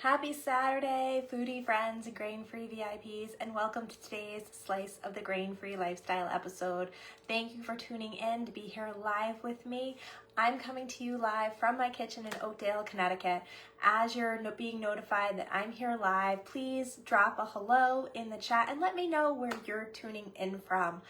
Happy Saturday, foodie friends and grain-free VIPs, and welcome to today's Slice of the Grain-Free Lifestyle episode. Thank you for tuning in to be here live with me. I'm coming to you live from my kitchen in Oakdale, Connecticut. As you're being notified that I'm here live, please drop a hello in the chat and let me know where you're tuning in from.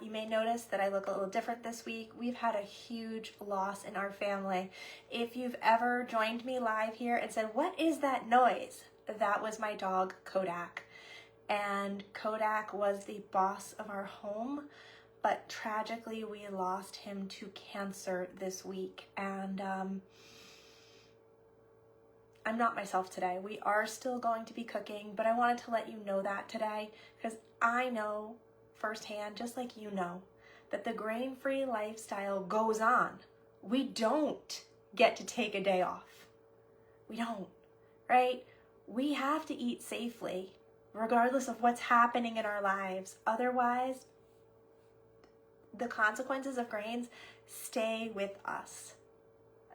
You may notice that I look a little different this week. We've had a huge loss in our family. If you've ever joined me live here and said, "What is that noise?" That was my dog, Kodak. And Kodak was the boss of our home, but tragically we lost him to cancer this week. And I'm not myself today. We are still going to be cooking, but I wanted to let you know that today because I know firsthand, just like you know, that the grain-free lifestyle goes on. We don't get to take a day off. We don't, right? We have to eat safely, regardless of what's happening in our lives. Otherwise, the consequences of grains stay with us.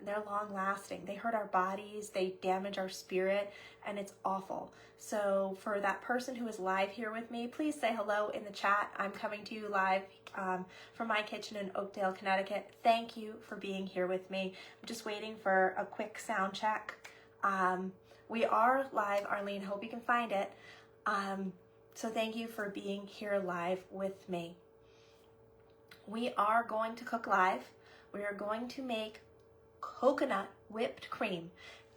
They're long lasting. They hurt our bodies, they damage our spirit, and it's awful. So for that person who is live here with me, please say hello in the chat. I'm coming to you live from my kitchen in Oakdale, Connecticut. Thank you for being here with me. I'm just waiting for a quick sound check. We are live, Arlene. Hope you can find it. So thank you for being here live with me. We are going to cook live. We are going to make coconut whipped cream.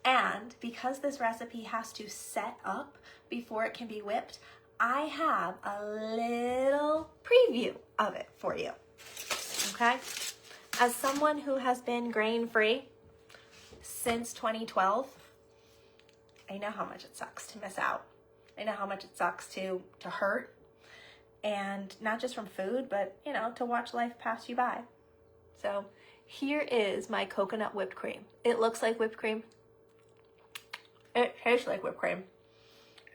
And because this recipe has to set up before it can be whipped, I have a little preview of it for you. Okay? As someone who has been grain-free since 2012, I know how much it sucks to miss out. I know how much it sucks to hurt. And not just from food, but, you know, to watch life pass you by. So here is my coconut whipped cream. It looks like whipped cream. It tastes like whipped cream.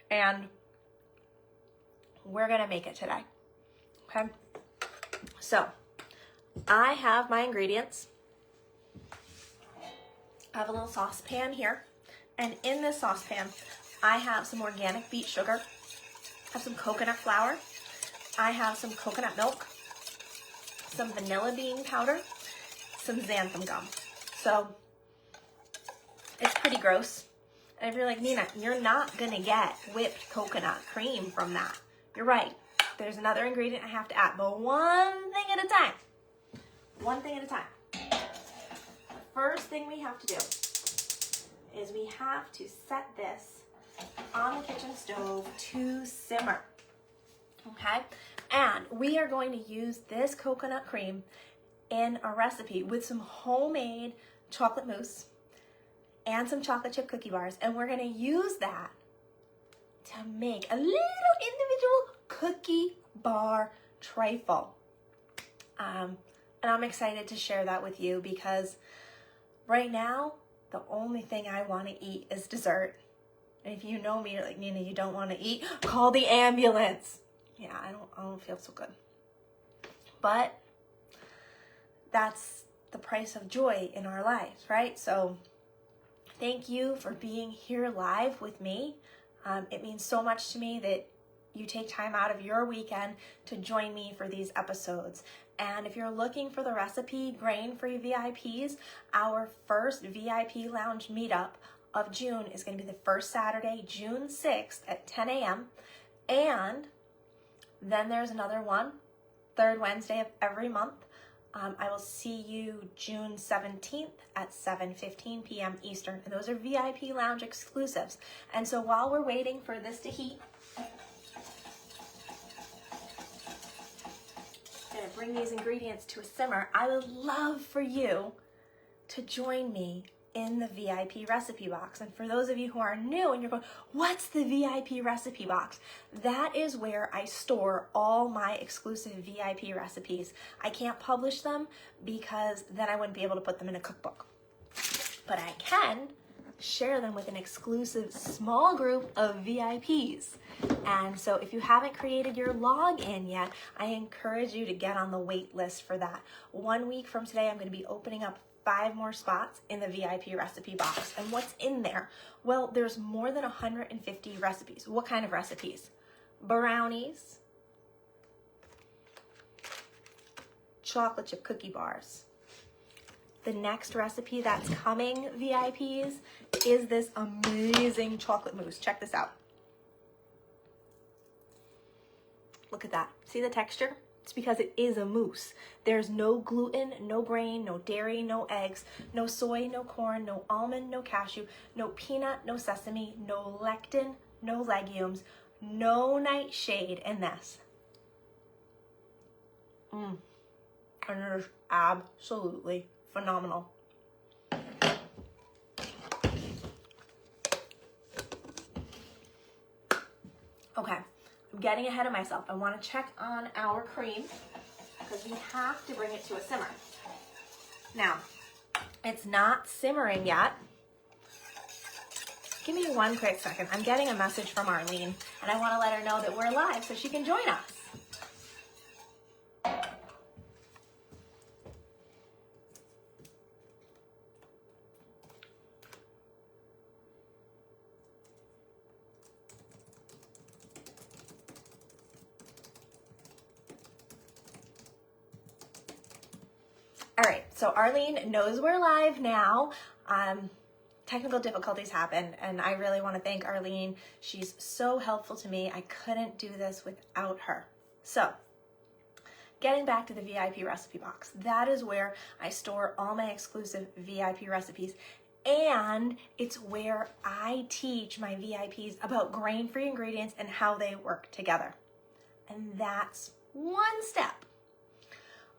And we're gonna make it today, okay? So I have my ingredients. I have a little saucepan here. And in this saucepan, I have some organic beet sugar. I have some coconut flour. I have some coconut milk, some vanilla bean powder, some xanthan gum. So it's pretty gross. And if you're like, Nina, you're not gonna get whipped coconut cream from that. You're right. There's another ingredient I have to add, but one thing at a time. One thing at a time. The first thing we have to do is we have to set this on the kitchen stove to simmer. Okay? And we are going to use this coconut cream in a recipe with some homemade chocolate mousse and some chocolate chip cookie bars. And we're going to use that to make a little individual cookie bar trifle. And I'm excited to share that with you because right now, the only thing I want to eat is dessert. And if you know me, you're like, Nina, you don't want to eat? Call the ambulance. Yeah, I don't feel so good. But that's the price of joy in our lives, right? So thank you for being here live with me. It means so much to me that you take time out of your weekend to join me for these episodes. And if you're looking for the recipe, Grain-Free VIPs, our first VIP Lounge meetup of June is going to be the first Saturday, June 6th at 10 a.m. And then there's another one, third Wednesday of every month. I will see you June 17th at 7:15 p.m. Eastern. And those are VIP Lounge exclusives. And so while we're waiting for this to heat, I'm going to bring these ingredients to a simmer. I would love for you to join me in the VIP recipe box. And for those of you who are new and you're going, what's the VIP recipe box? That is where I store all my exclusive VIP recipes. I can't publish them because then I wouldn't be able to put them in a cookbook. But I can share them with an exclusive small group of VIPs. And so if you haven't created your login yet, I encourage you to get on the wait list for that. 1 week from today, I'm going to be opening up 5 more spots in the VIP recipe box. And what's in there? Well, there's more than 150 recipes. What kind of recipes? Brownies, chocolate chip cookie bars. The next recipe that's coming, VIPs, is this amazing chocolate mousse. Check this out. Look at that. See the texture? It's because it is a mousse. There's no gluten, no grain, no dairy, no eggs, no soy, no corn, no almond, no cashew, no peanut, no sesame, no lectin, no legumes, no nightshade in this. And it is absolutely phenomenal. Okay, I'm getting ahead of myself. I want to check on our cream because we have to bring it to a simmer. Now, it's not simmering yet. Give me one quick second. I'm getting a message from Arlene, and I want to let her know that we're live so she can join us. All right, so Arlene knows we're live now. Technical difficulties happened, and I really want to thank Arlene. She's so helpful to me. I couldn't do this without her. So, getting back to the VIP recipe box, that is where I store all my exclusive VIP recipes, and it's where I teach my VIPs about grain-free ingredients and how they work together. And that's one step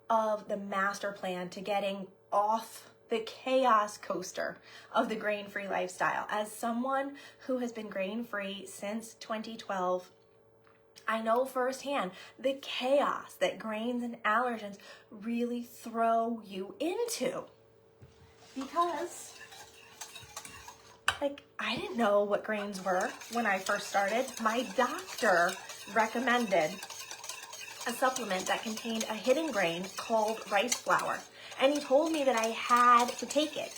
of the master plan to getting off the chaos coaster of the grain-free lifestyle. As someone who has been grain-free since 2012, I know firsthand the chaos that grains and allergens really throw you into. Because, I didn't know what grains were when I first started. My doctor recommended a supplement that contained a hidden grain called rice flour. And he told me that I had to take it.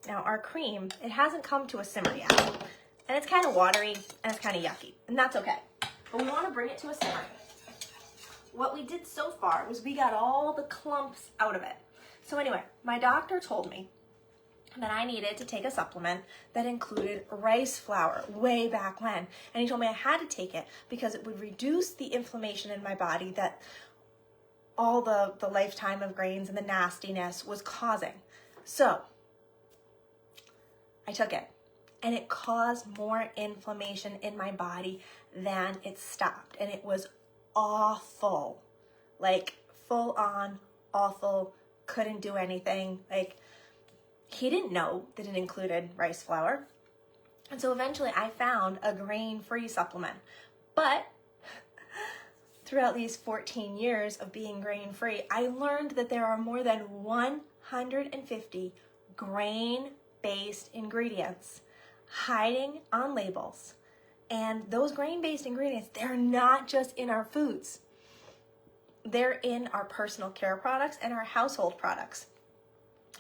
Now our cream, it hasn't come to a simmer yet. And it's kind of watery and it's kind of yucky. And that's okay. But we want to bring it to a simmer. What we did so far was we got all the clumps out of it. So anyway, my doctor told me that I needed to take a supplement that included rice flour way back when. And he told me I had to take it because it would reduce the inflammation in my body that all the lifetime of grains and the nastiness was causing. So I took it, and it caused more inflammation in my body than it stopped. And it was awful, full on awful, couldn't do anything. He didn't know that it included rice flour. And so eventually I found a grain-free supplement. But throughout these 14 years of being grain-free, I learned that there are more than 150 grain-based ingredients hiding on labels. And those grain-based ingredients, they're not just in our foods. They're in our personal care products and our household products.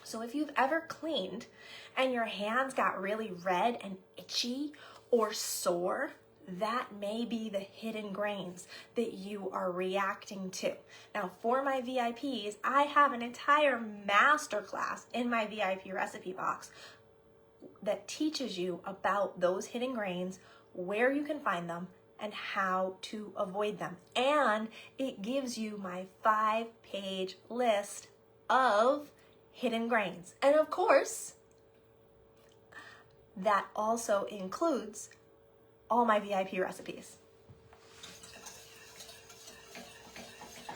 So if you've ever cleaned and your hands got really red and itchy or sore, that may be the hidden grains that you are reacting to. Now, for my VIPs, I have an entire masterclass in my VIP recipe box that teaches you about those hidden grains, where you can find them, and how to avoid them. And it gives you my 5-page list of hidden grains. And of course, that also includes all my VIP recipes.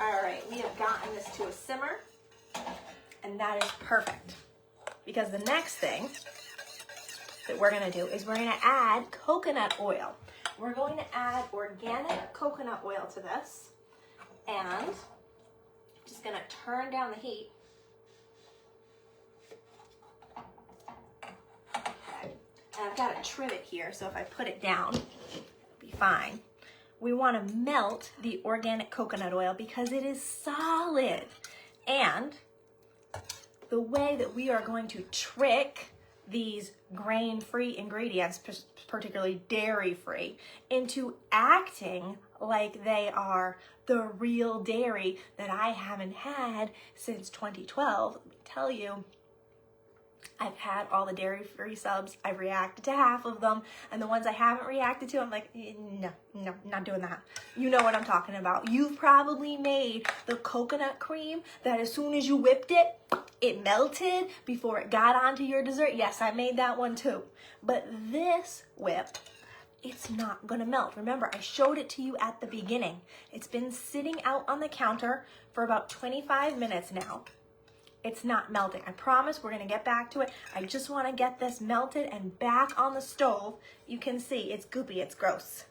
All right, we have gotten this to a simmer, and that is perfect. Because the next thing that we're gonna do is we're gonna add coconut oil. We're going to add organic coconut oil to this, and I'm just gonna turn down the heat. And I've got a trivet here, so if I put it down, it'll be fine. We want to melt the organic coconut oil because it is solid And the way that we are going to trick these grain-free ingredients, particularly dairy-free, into acting like they are the real dairy that I haven't had since 2012. Let me tell you, I've had all the dairy-free subs. I've reacted to half of them, and the ones I haven't reacted to, I'm like, no, not doing that. You know what I'm talking about. You've probably made the coconut cream that as soon as you whipped it, it melted before it got onto your dessert. Yes, I made that one too. But this whip, it's not gonna melt. Remember, I showed it to you at the beginning. It's been sitting out on the counter for about 25 minutes now. It's not melting. I promise we're gonna get back to it. I just wanna get this melted and back on the stove. You can see it's goopy, it's gross.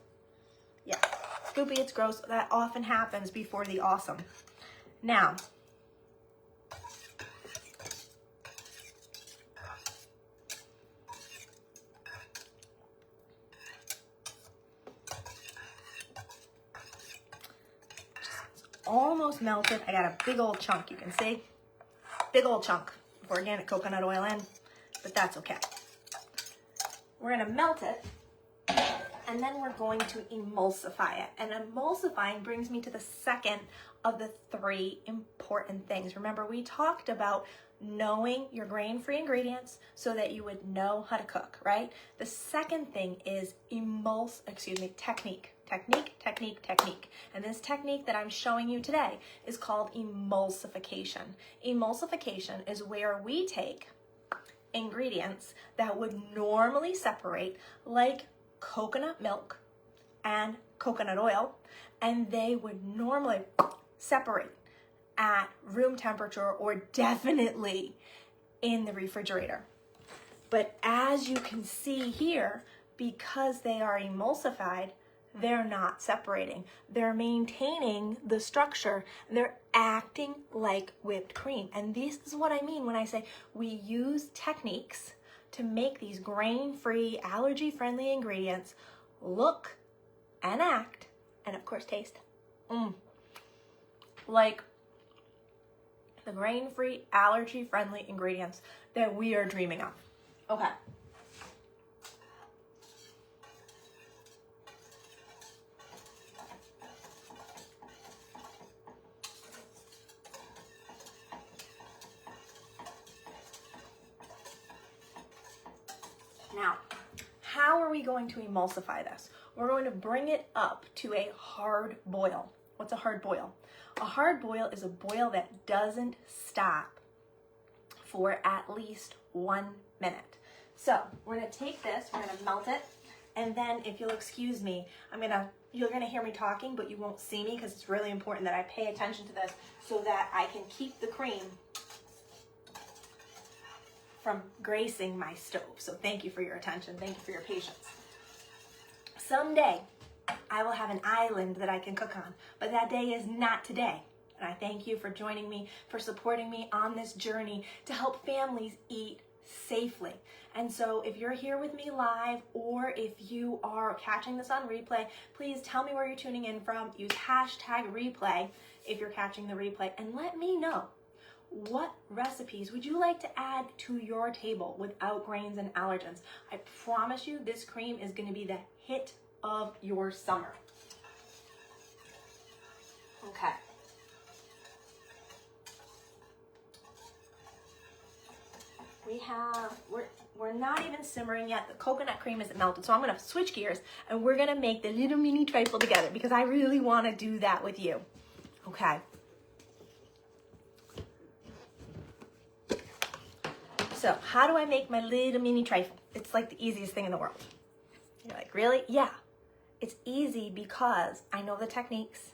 Yeah, it's goopy, it's gross. That often happens before the awesome. Now, almost melted. I got a big old chunk, you can see. Big old chunk of organic coconut oil in, but that's okay. We're gonna melt it, and then we're going to emulsify it. And emulsifying brings me to the second of the three important things. Remember, we talked about knowing your grain-free ingredients so that you would know how to cook, right? The second thing is technique. Technique. And this technique that I'm showing you today is called emulsification. Emulsification is where we take ingredients that would normally separate, like coconut milk and coconut oil, and they would normally separate at room temperature or definitely in the refrigerator. But as you can see here, because they are emulsified, they're not separating. They're maintaining the structure. They're acting like whipped cream. And this is what I mean when I say we use techniques to make these grain-free, allergy-friendly ingredients look and act, and of course taste, like the grain-free, allergy-friendly ingredients that we are dreaming of. Okay. Now, how are we going to emulsify this? We're going to bring it up to a hard boil. What's a hard boil? A hard boil is a boil that doesn't stop for at least 1 minute. So we're gonna take this, we're gonna melt it, and then if you'll excuse me, you're gonna hear me talking, but you won't see me because it's really important that I pay attention to this so that I can keep the cream from gracing my stove. So thank you for your attention. Thank you for your patience. Someday, I will have an island that I can cook on, but that day is not today. And I thank you for joining me, for supporting me on this journey to help families eat safely. And so if you're here with me live, or if you are catching this on replay, please tell me where you're tuning in from. Use hashtag replay if you're catching the replay, and let me know, what recipes would you like to add to your table without grains and allergens? I promise you this cream is going to be the hit of your summer. Okay. We're not even simmering yet. The coconut cream isn't melted, so I'm going to switch gears and we're going to make the little mini trifle together because I really want to do that with you. Okay. So how do I make my little mini trifle? It's like the easiest thing in the world. You're like, really? Yeah. It's easy because I know the techniques,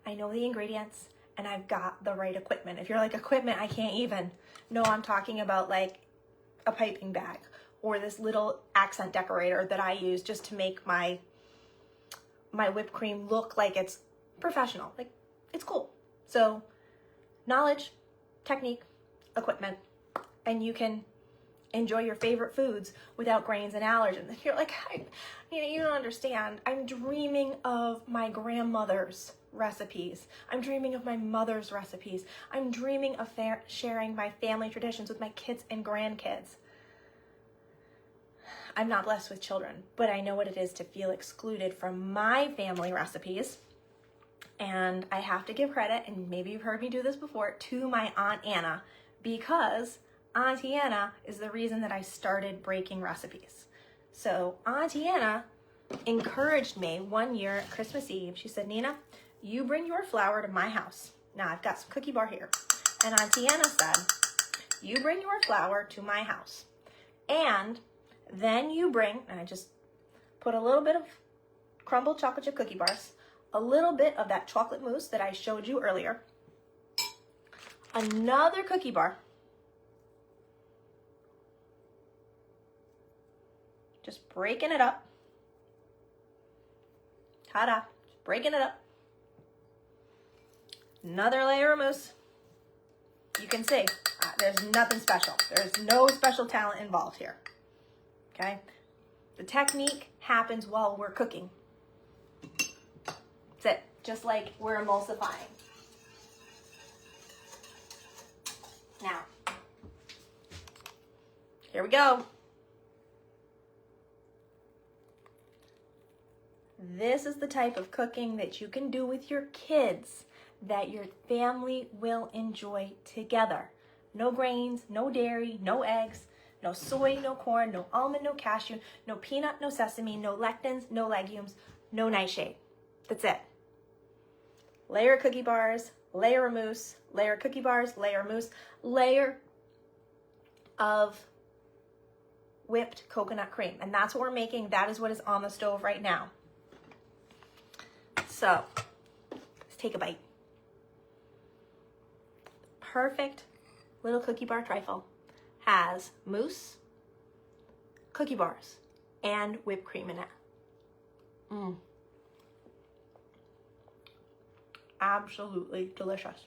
I know the ingredients, and I've got the right equipment. If you're like, equipment, I can't even. No, I'm talking about like a piping bag or this little accent decorator that I use just to make my whipped cream look like it's professional. Like, it's cool. So knowledge, technique, equipment, and you can enjoy your favorite foods without grains and allergens. And you're like, you don't understand. I'm dreaming of my grandmother's recipes. I'm dreaming of my mother's recipes. I'm dreaming of sharing my family traditions with my kids and grandkids. I'm not blessed with children, but I know what it is to feel excluded from my family recipes. And I have to give credit, and maybe you've heard me do this before, to my Aunt Anna, because Auntie Anna is the reason that I started breaking recipes. So Auntie Anna encouraged me one year at Christmas Eve. She said, Nina, you bring your flour to my house. Now I've got some cookie bar here. And Auntie Anna said, you bring your flour to my house. And then you bring, and I just put a little bit of crumbled chocolate chip cookie bars, a little bit of that chocolate mousse that I showed you earlier, another cookie bar, just breaking it up, ta-da, just breaking it up, another layer of mousse. You can see, there's nothing special. There's no special talent involved here, okay? The technique happens while we're cooking. That's it, just like we're emulsifying. Now, here we go. This is the type of cooking that you can do with your kids that your family will enjoy together. No grains, no dairy, no eggs, no soy, no corn, no almond, no cashew, no peanut, no sesame, no lectins, no legumes, no nightshade. That's it. Layer of cookie bars, layer of mousse, layer of cookie bars, layer of mousse, layer of whipped coconut cream. And that's what we're making. That is what is on the stove right now. So, let's take a bite. Perfect little cookie bar trifle has mousse, cookie bars, and whipped cream in it. Absolutely delicious.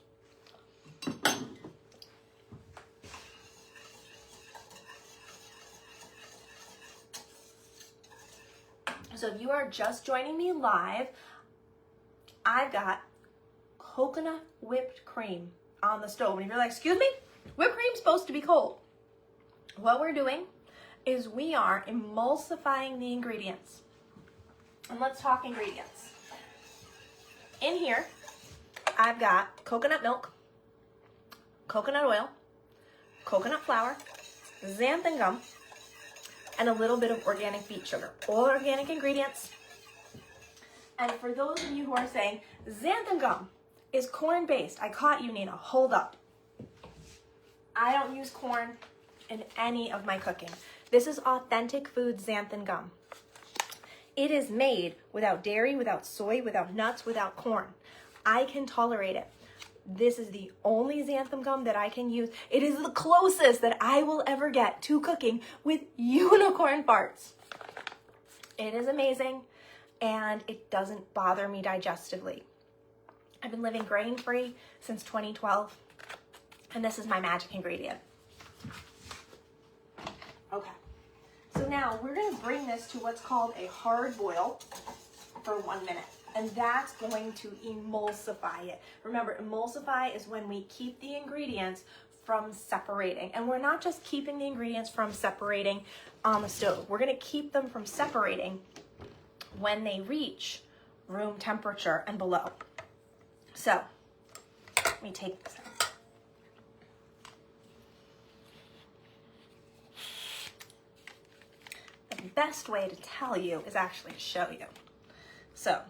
So if you are just joining me live, I've got coconut whipped cream on the stove. And if you're like, excuse me, whipped cream's supposed to be cold. What we're doing is we are emulsifying the ingredients. And let's talk ingredients. In here, I've got coconut milk, coconut oil, coconut flour, xanthan gum, and a little bit of organic beet sugar. All organic ingredients. And for those of you who are saying, xanthan gum is corn-based. I caught you, Nina. Hold up. I don't use corn in any of my cooking. This is authentic food xanthan gum. It is made without dairy, without soy, without nuts, without corn. I can tolerate it. This is the only xanthan gum that I can use. It is the closest that I will ever get to cooking with unicorn farts. It is amazing, and it doesn't bother me digestively. I've been living grain-free since 2012, and this is my magic ingredient. Okay, so now we're gonna bring this to what's called a hard boil for 1 minute. And that's going to emulsify it. Remember, emulsify is when we keep the ingredients from separating. And we're not just keeping the ingredients from separating on the stove. We're gonna keep them from separating when they reach room temperature and below. So, let me take this out. The best way to tell you is actually to show you. So,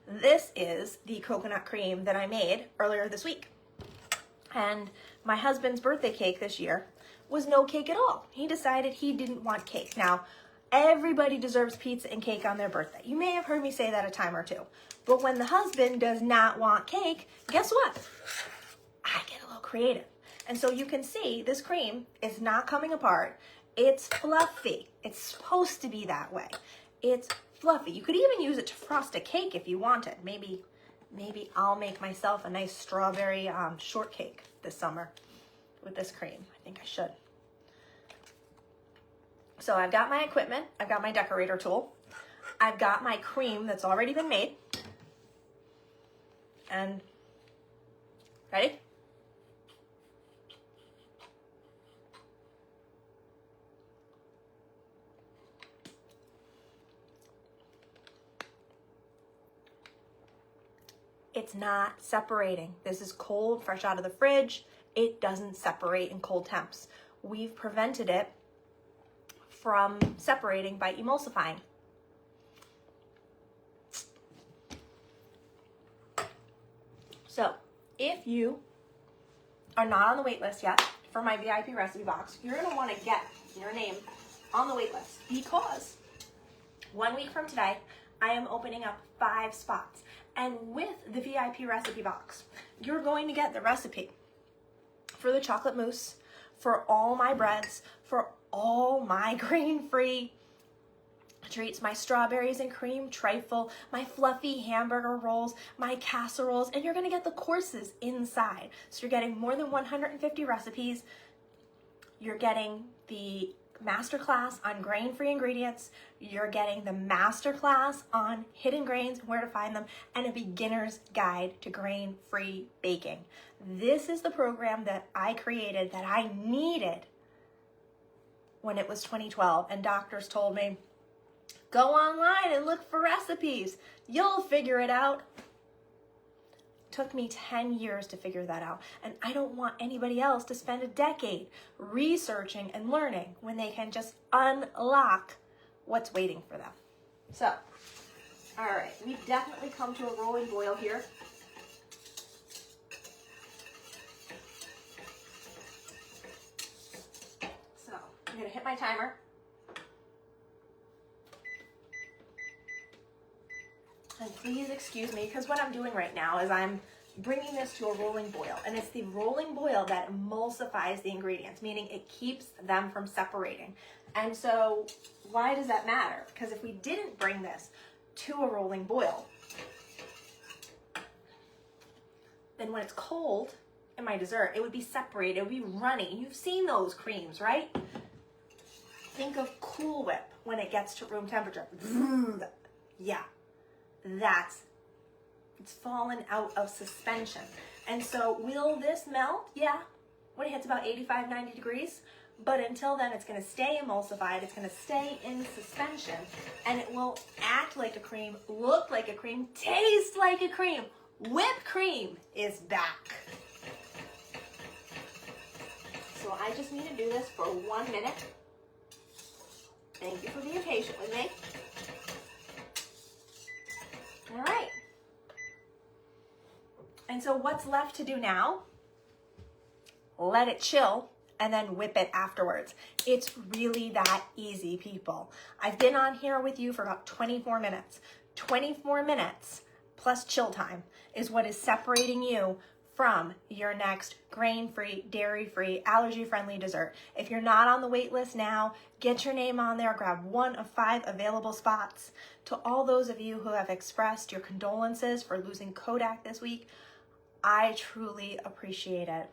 this is the coconut cream that I made earlier this week. And my husband's birthday cake this year was no cake at all. He decided he didn't want cake. Now, everybody deserves pizza and cake on their birthday. You may have heard me say that a time or two. But when the husband does not want cake, guess what? I get a little creative. And so you can see this cream is not coming apart. It's fluffy. It's supposed to be that way. It's fluffy. You could even use it to frost a cake if you wanted. Maybe I'll make myself a nice strawberry shortcake this summer with this cream. I think I should. So I've got my equipment, I've got my decorator tool, I've got my cream that's already been made, and ready? It's not separating. This is cold, fresh out of the fridge. It doesn't separate in cold temps. We've prevented it from separating by emulsifying. So if you are not on the wait list yet for my VIP recipe box, you're gonna wanna get your name on the wait list, because 1 week from today, I am opening up 5 spots. And with the VIP recipe box, you're going to get the recipe for the chocolate mousse, for all my breads, for all my grain-free treats, my strawberries and cream trifle, my fluffy hamburger rolls, my casseroles, and you're gonna get the courses inside. So you're getting more than 150 recipes. You're getting the masterclass on grain-free ingredients. You're getting the masterclass on hidden grains and where to find them, and a beginner's guide to grain-free baking. This is the program that I created that I needed when it was 2012, and doctors told me, go online and look for recipes. You'll figure it out. Took me 10 years to figure that out, and I don't want anybody else to spend a decade researching and learning when they can just unlock what's waiting for them. So, all right, we've definitely come to a rolling boil here. So, I'm gonna hit my timer. And please excuse me, because what I'm doing right now is I'm bringing this to a rolling boil, and it's the rolling boil that emulsifies the ingredients, meaning it keeps them from separating. And so why does that matter? Because if we didn't bring this to a rolling boil, then when it's cold in my dessert, it would be separated, it would be runny. You've seen those creams, right? Think of Cool Whip when it gets to room temperature. Yeah. It's fallen out of suspension. And so will this melt? Yeah, when it hits about 85, 90 degrees. But until then, it's gonna stay emulsified, it's gonna stay in suspension, and it will act like a cream, look like a cream, taste like a cream. Whipped cream is back. So I just need to do this for 1 minute. Thank you for being patient with me. All right. And so what's left to do now? Let it chill and then whip it afterwards. It's really that easy, people. I've been on here with you for about 24 minutes. 24 minutes plus chill time is what is separating you from your next grain-free, dairy-free, allergy-friendly dessert. If you're not on the wait list now, get your name on there, grab 1 of 5 available spots. To all those of you who have expressed your condolences for losing Kodak this week, I truly appreciate it.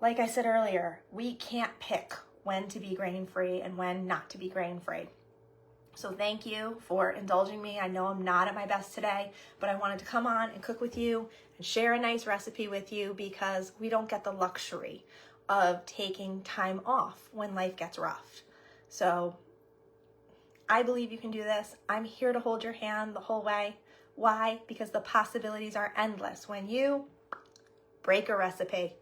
Like I said earlier, we can't pick when to be grain-free and when not to be grain-free. So thank you for indulging me. I know I'm not at my best today, but I wanted to come on and cook with you and share a nice recipe with you, because we don't get the luxury of taking time off when life gets rough. So I believe you can do this. I'm here to hold your hand the whole way. Why? Because the possibilities are endless when you break a recipe.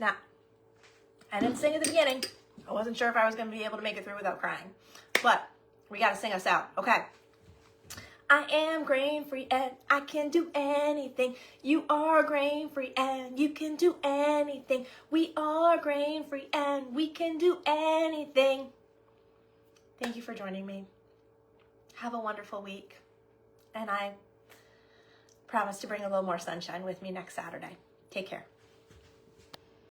Now, I didn't sing at the beginning. I wasn't sure if I was going to be able to make it through without crying, but we got to sing us out. Okay. I am grain-free and I can do anything. You are grain-free and you can do anything. We are grain-free and we can do anything. Thank you for joining me. Have a wonderful week. And I promise to bring a little more sunshine with me next Saturday. Take care.